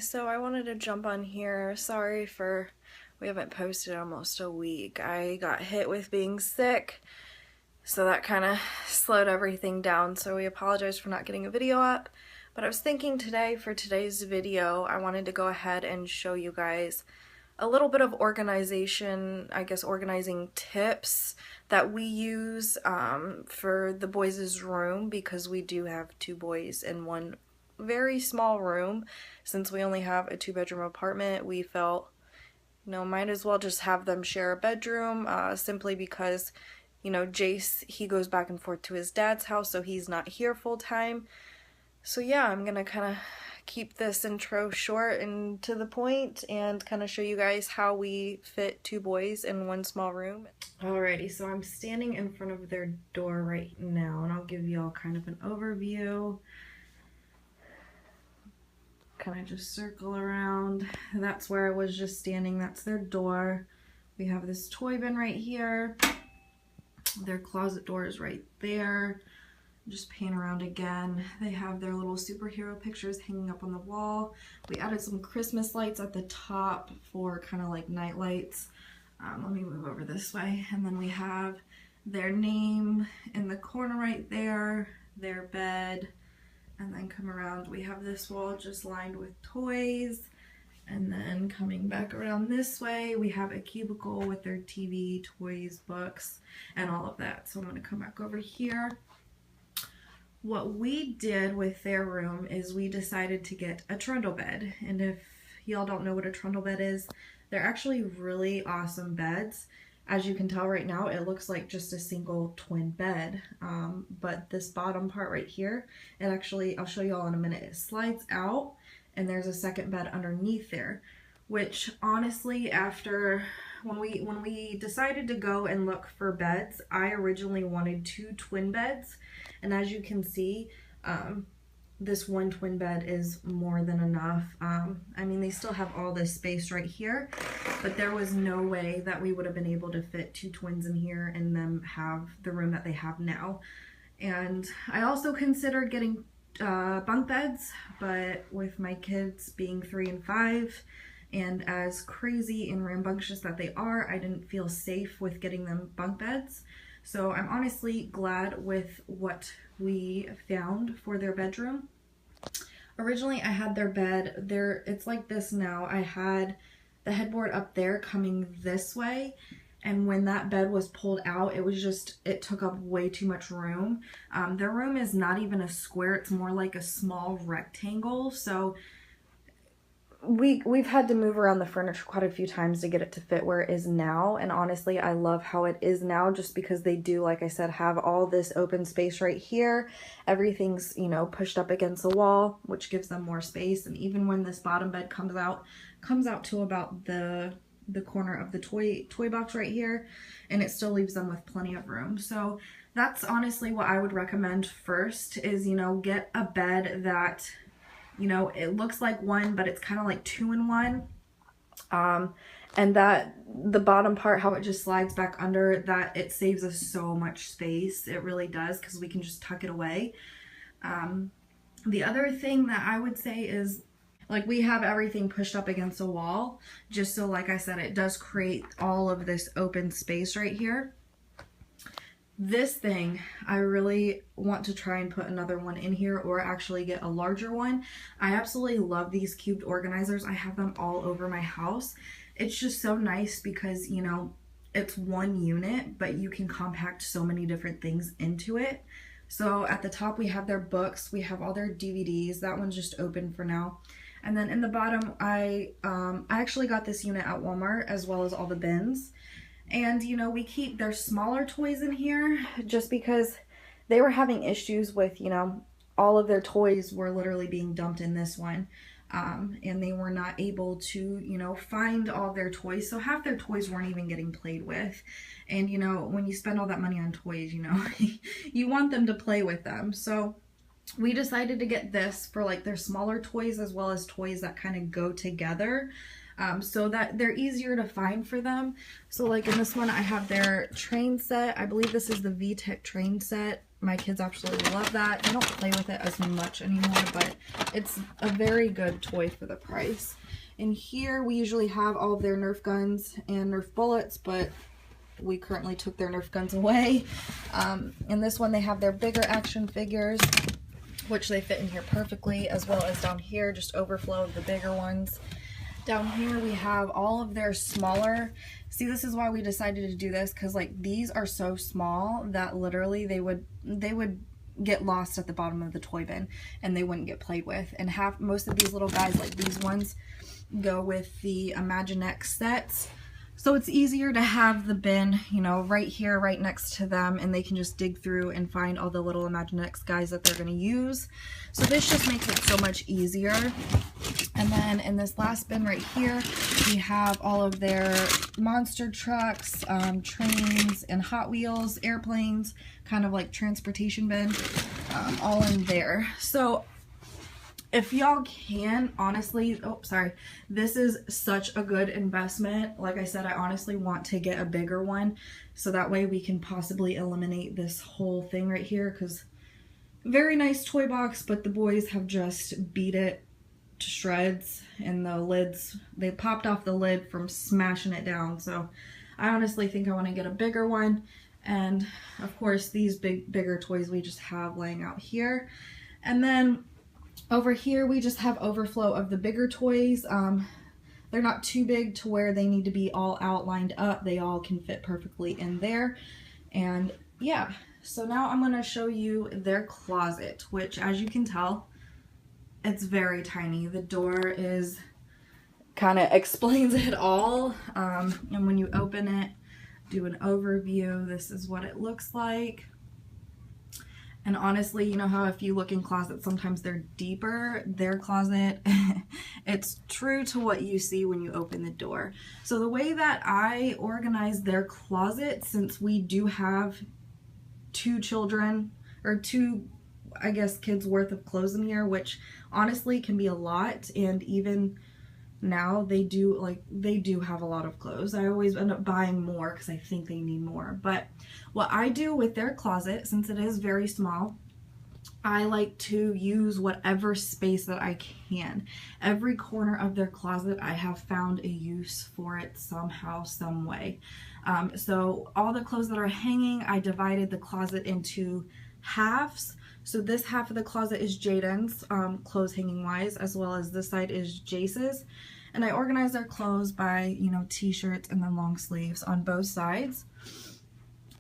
So I wanted to jump on here. Sorry for we haven't posted in almost a week. I got hit with being sick, so that kind of slowed everything down. So we apologize for not getting a video up. But I was thinking today for today's video, I wanted to go ahead and show you guys a little bit of organization, I guess organizing tips that we use for the boys' room, because we do have two boys in one very small room. Since we only have a 2-bedroom apartment, we felt, might as well just have them share a bedroom, simply because, Jace, he goes back and forth to his dad's house, so he's not here full time. So yeah, I'm gonna kind of keep this intro short and to the point and kind of show you guys how we fit two boys in one small room. Alrighty, so I'm standing in front of their door right now, and I'll give you all kind of an overview. Kind of just circle around. That's where I was just standing. That's their door. We have this toy bin right here. Their closet door is right there. Just pan around again. They have their little superhero pictures hanging up on the wall. We added some Christmas lights at the top for kind of like night lights. Let me move over this way. And then we have their name in the corner right there, their bed, and then come around. We have this wall just lined with toys. And then coming back around this way, we have a cubicle with their TV, toys, books, and all of that. So I'm gonna come back over here. What we did with their room is we decided to get a trundle bed. And if y'all don't know what a trundle bed is, they're actually really awesome beds. As you can tell right now, it looks like just a single twin bed. But this bottom part right here, it actually, I'll show you all in a minute, it slides out and there's a second bed underneath there. Which honestly, when we decided to go and look for beds, I originally wanted 2 twin beds. And as you can see, this one twin bed is more than enough. I mean, they still have all this space right here, but there was no way that we would have been able to fit 2 twins in here and them have the room that they have now. And I also considered getting bunk beds, but with my kids being 3 and 5, and as crazy and rambunctious that they are, I didn't feel safe with getting them bunk beds. So I'm honestly glad with what we found for their bedroom. Originally, I had their bed there. It's like this now. I had the headboard up there coming this way. And when that bed was pulled out, it took up way too much room. Their room is not even a square. It's more like a small rectangle. So we've had to move around the furniture quite a few times to get it to fit where it is now. And honestly, I love how it is now, just because they do, like I said, have all this open space right here. Everything's, pushed up against the wall, which gives them more space. And even when this bottom bed comes out to about the corner of the toy box right here, and it still leaves them with plenty of room. So that's honestly what I would recommend first is, get a bed that, it looks like one, but it's kind of like 2 in 1. And that the bottom part, how it just slides back under, that it saves us so much space. It really does, because we can just tuck it away. The other thing that I would say is, like, we have everything pushed up against a wall, just so, like I said, it does create all of this open space right here. This thing, I really want to try and put another one in here, or actually get a larger one. I absolutely love these cubed organizers. I have them all over my house. It's just so nice because, it's one unit, but you can compact so many different things into it. So at the top, we have their books. We have all their DVDs. That one's just open for now. And then in the bottom, I actually got this unit at Walmart, as well as all the bins. And, we keep their smaller toys in here just because they were having issues with, all of their toys were literally being dumped in this one. And they were not able to, find all their toys. So half their toys weren't even getting played with. And, when you spend all that money on toys, you want them to play with them. So we decided to get this for like their smaller toys, as well as toys that kind of go together. so that they're easier to find for them. So like in this one, I have their train set. I believe this is the VTech train set. My kids absolutely love that. They don't play with it as much anymore, but it's a very good toy for the price. In here, we usually have all of their Nerf guns and Nerf bullets, but we currently took their Nerf guns away. In this one, they have their bigger action figures, which they fit in here perfectly, as well as down here, just overflow of the bigger ones. Down here, we have all of their smaller. See, this is why we decided to do this, because like these are so small that literally they would get lost at the bottom of the toy bin and they wouldn't get played with. And most of these little guys, like these ones, go with the Imaginext sets. So it's easier to have the bin, you know, right here, right next to them, and they can just dig through and find all the little Imaginext guys that they're going to use. So this just makes it so much easier. And then in this last bin right here, we have all of their monster trucks, trains, and Hot Wheels, airplanes, kind of like transportation bin, all in there. So if y'all can, honestly, oh, sorry, this is such a good investment. Like I said, I honestly want to get a bigger one, so that way we can possibly eliminate this whole thing right here, because very nice toy box, but the boys have just beat it to shreds, and the lids, they popped off the lid from smashing it down. So I honestly think I want to get a bigger one. And of course, these bigger toys we just have laying out here. And then over here, we just have overflow of the bigger toys. They're not too big to where they need to be all outlined up. They all can fit perfectly in there. And yeah, so now I'm going to show you their closet, which, as you can tell, it's very tiny. The door is kind of explains it all. And when you open it, do an overview, this is what it looks like. And honestly, you know how if you look in closets, sometimes they're deeper? Their closet, it's true to what you see when you open the door. So the way that I organize their closet, since we do have 2 children, or 2, I guess, kids worth of clothes in here, which honestly can be a lot, and even now they do have a lot of clothes. I always end up buying more because I think they need more. But what I do with their closet, since it is very small, I like to use whatever space that I can. Every corner of their closet, I have found a use for it somehow, some way. So all the clothes that are hanging, I divided the closet into halves. So this half of the closet is Jaden's, clothes hanging wise, as well as this side is Jace's. And I organize their clothes by, you know, t-shirts and then long sleeves on both sides.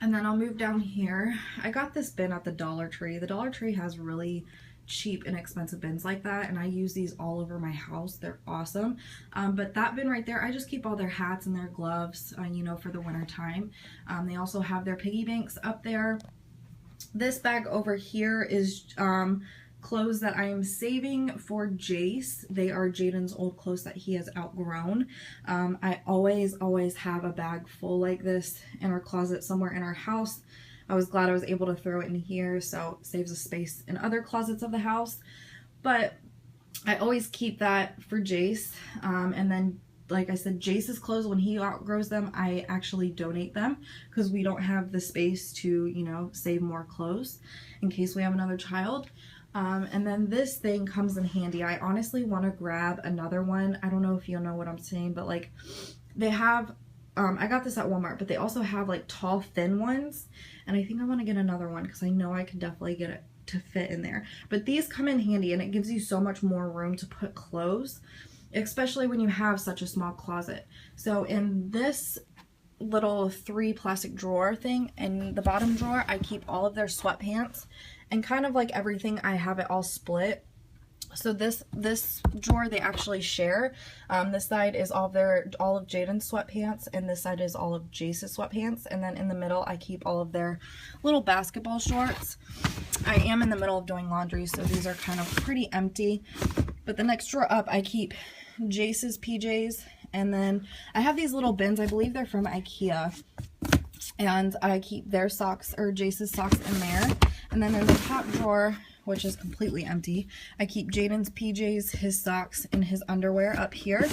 And then I'll move down here. I got this bin at the Dollar Tree. The Dollar Tree has really cheap and expensive bins like that, and I use these all over my house. They're awesome. But that bin right there, I just keep all their hats and their gloves, you know, for the winter time. They also have their piggy banks up there. This bag over here is clothes that I am saving for Jace. They are Jaden's old clothes that he has outgrown. I always have a bag full like this in our closet somewhere in our house. I was glad I was able to throw it in here, so it saves a space in other closets of the house. But I always keep that for Jace. And then, like I said, Jace's clothes, when he outgrows them, I actually donate them because we don't have the space to, you know, save more clothes in case we have another child. And then this thing comes in handy. I honestly want to grab another one. I don't know if you'll know what I'm saying, but like they have, I got this at Walmart, but they also have like tall, thin ones. And I think I want to get another one because I know I can definitely get it to fit in there. But these come in handy, and it gives you so much more room to put clothes, especially when you have such a small closet. So in this little 3 plastic drawer thing, in the bottom drawer, I keep all of their sweatpants, and kind of like everything, I have it all split. So this drawer they actually share. This side is all of Jaden's sweatpants, and this side is all of Jace's sweatpants. And then in the middle, I keep all of their little basketball shorts. I am in the middle of doing laundry, so these are kind of pretty empty. But the next drawer up, I keep Jace's PJs, and then I have these little bins. I believe they're from IKEA, and I keep their socks, or Jace's socks, in there. And then there's a top drawer, which is completely empty. I keep Jaden's PJs, his socks, and his underwear up here.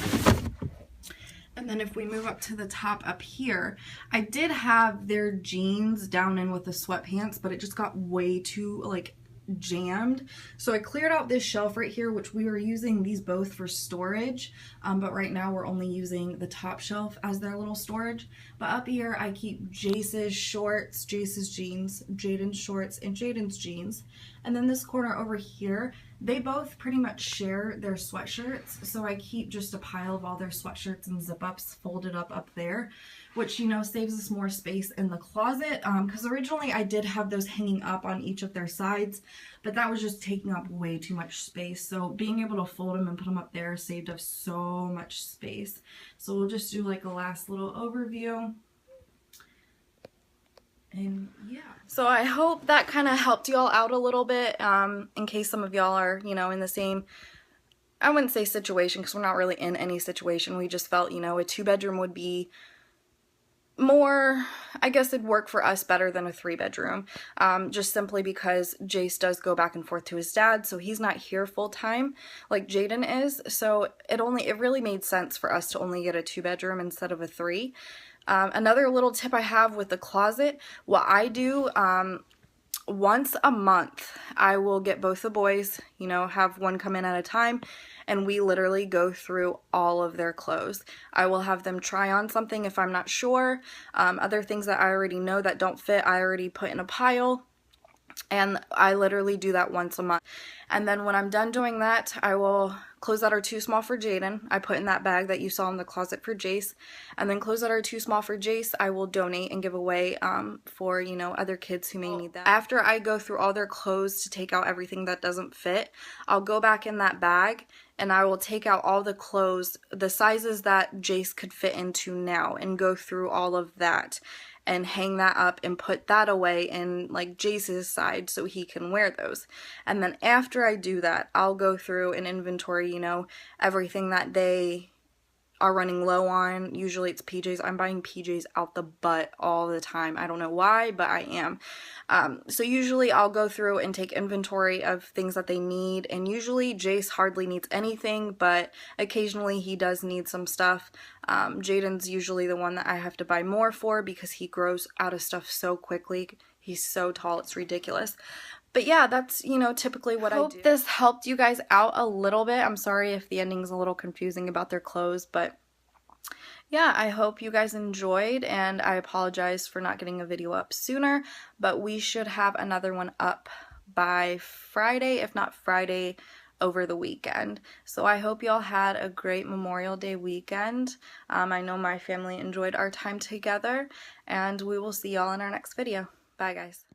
And then if we move up to the top up here, I did have their jeans down in with the sweatpants, but it just got way too like jammed. So I cleared out this shelf right here, which we were using these both for storage, but right now we're only using the top shelf as their little storage. But up here I keep Jace's shorts, Jace's jeans, Jaden's shorts, and Jaden's jeans. And then this corner over here, they both pretty much share their sweatshirts, so I keep just a pile of all their sweatshirts and zip-ups folded up there, which, you know, saves us more space in the closet, because originally I did have those hanging up on each of their sides, but that was just taking up way too much space. So being able to fold them and put them up there saved us so much space. So we'll just do like a last little overview. And yeah. So I hope that kind of helped y'all out a little bit, in case some of y'all are, you know, in the same, I wouldn't say situation, because we're not really in any situation. We just felt, you know, a 2-bedroom would be more, I guess it'd work for us better than a 3-bedroom, just simply because Jace does go back and forth to his dad, so he's not here full time like Jaden is. So it really made sense for us to only get a 2-bedroom instead of a 3. Another little tip I have with the closet, what I do, once a month, I will get both the boys, you know, have one come in at a time, and we literally go through all of their clothes. I will have them try on something if I'm not sure. Other things that I already know that don't fit, I already put in a pile. And I literally do that once a month. And then when I'm done doing that, I will clothes that are too small for Jaden, I put in that bag that you saw in the closet for Jace. And then clothes that are too small for Jace, I will donate and give away for, you know, other kids who may need that. After I go through all their clothes to take out everything that doesn't fit, I'll go back in that bag and I will take out all the clothes, the sizes that Jace could fit into now, and go through all of that and hang that up and put that away in like Jace's side so he can wear those. And then after I do that, I'll go through and inventory, you know, everything that they are running low on. Usually it's PJs. I'm buying PJs out the butt all the time. I don't know why, but I am. So usually I'll go through and take inventory of things that they need, and usually Jace hardly needs anything, but occasionally he does need some stuff. Jaden's usually the one that I have to buy more for because he grows out of stuff so quickly. He's so tall, it's ridiculous. But yeah, that's, you know, typically what I do. Hope this helped you guys out a little bit. I'm sorry if the ending's a little confusing about their clothes, but yeah, I hope you guys enjoyed, and I apologize for not getting a video up sooner, but we should have another one up by Friday, if not Friday over the weekend. So I hope y'all had a great Memorial Day weekend. I know my family enjoyed our time together, and we will see y'all in our next video. Bye, guys.